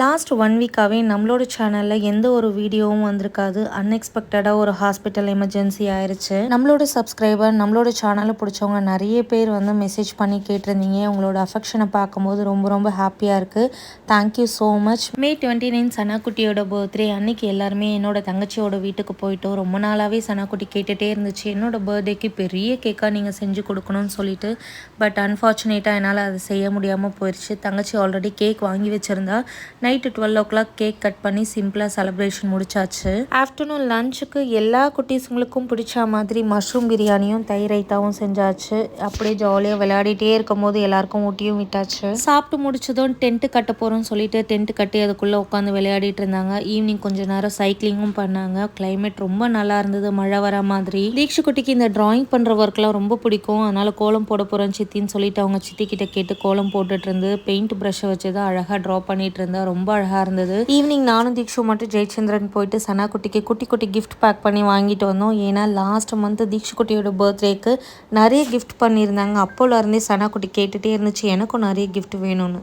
Last 1 வீக்காகவே நம்மளோட சேனலில் எந்த ஒரு வீடியோவும் வந்திருக்காது. அன்எக்ஸ்பெக்டடாக ஒரு ஹாஸ்பிட்டல் எமர்ஜென்சி ஆயிடுச்சு. நம்மளோட சப்ஸ்கிரைபர் நம்மளோட சேனலை பிடிச்சவங்க நிறைய பேர் வந்து மெசேஜ் பண்ணி கேட்டிருந்தீங்க. உங்களோட அஃபெக்ஷனை பார்க்கும்போது ரொம்ப ரொம்ப ஹாப்பியாக இருக்குது. Thank you so much. May 29 சனாக்குட்டியோட பர்த்டே அன்னைக்கு எல்லாருமே என்னோட தங்கச்சியோட வீட்டுக்கு போயிட்டோம். ரொம்ப நாளாகவே சனாக்குட்டி கேட்டுகிட்டே இருந்துச்சு, என்னோட பர்த்டேக்கு பெரிய கேக்காக நீங்கள் செஞ்சு கொடுக்கணும்னு சொல்லிட்டு. பட் அன்ஃபார்ச்சுனேட்டாக என்னால் அதை செய்ய முடியாமல் போயிடுச்சு. தங்கச்சி ஆல்ரெடி கேக் வாங்கி வச்சுருந்தா. நைட்டு 12 o'clock கேக் கட் பண்ணி சிம்பிளாக செலிப்ரேஷன் முடிச்சாச்சு. ஆஃப்டர்நூன் லஞ்சுக்கு எல்லா குட்டீஸுங்களுக்கும் பிடிச்ச மாதிரி மஷ்ரூம் பிரியாணியும் தயிர் ரைத்தாவும் செஞ்சாச்சு. அப்படியே ஜாலியாக விளையாடிட்டே இருக்கும் போது எல்லாருக்கும் ஊட்டியும் விட்டாச்சு. சாப்பிட்டு முடிச்சதும் டென்ட்டு கட்ட போகிறோம்னு சொல்லிட்டு டென்ட்டு கட்டி அதுக்குள்ளே உட்காந்து விளையாடிட்டு இருந்தாங்க. ஈவினிங் கொஞ்சம் நேரம் சைக்கிளிங்கும் பண்ணாங்க. கிளைமேட் ரொம்ப நல்லா இருந்தது, மழை வர மாதிரி. தீக்ஷு குட்டிக்கு இந்த டிராயிங் பண்ணுற ஒர்க்லாம் ரொம்ப பிடிக்கும். அதனால் கோலம் போட போகிறேன் சித்தின்னு சொல்லிட்டு அவங்க சித்தி கிட்ட கேட்டு கோலம் போட்டுட்டு இருந்து பெயிண்ட் ப்ரஷ்ஷை வச்சு தான் அழகாக ட்ரா பண்ணிட்டு இருந்தா. ரொம்ப அழகாக இருந்தது. ஈவினிங் நானும் தீக்ஷு மட்டும் ஜெயச்சந்திரன் போயிட்டு சனாக்குட்டிக்கு குட்டி குட்டி கிஃப்ட் பேக் பண்ணி வாங்கிட்டு வந்தோம். ஏன்னா லாஸ்ட் மந்த் தீக்ஷு குட்டியோட பர்த்டேக்கு நிறைய கிஃப்ட் பண்ணியிருந்தாங்க. அப்போல இருந்தே சனாக்குட்டி கேட்டுகிட்டே இருந்துச்சு எனக்கும் நிறைய கிஃப்ட் வேணும்னு.